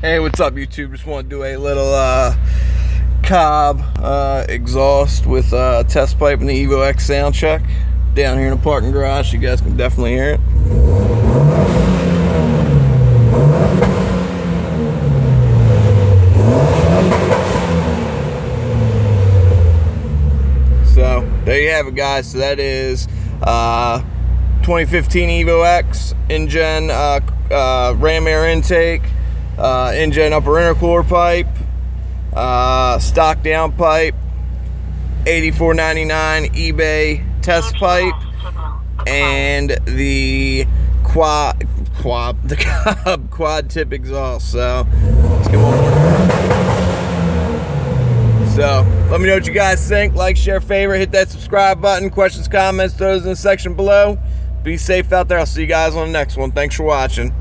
Hey, what's up, YouTube? Just want to do a little Cobb exhaust with test pipe and the Evo X sound check down here in the parking garage. You guys can definitely hear it. So there you have it, guys. So that is 2015 Evo X InGen ram air intake. InGen upper intercooler pipe, stock down pipe, $84.99 eBay test pipe, and the Cobb quad tip exhaust. So let's get one more. So let me know what you guys think. Like, share, favorite, hit that subscribe button. Questions, comments, those in the section below. Be safe out there. I'll see you guys on the next one. Thanks for watching.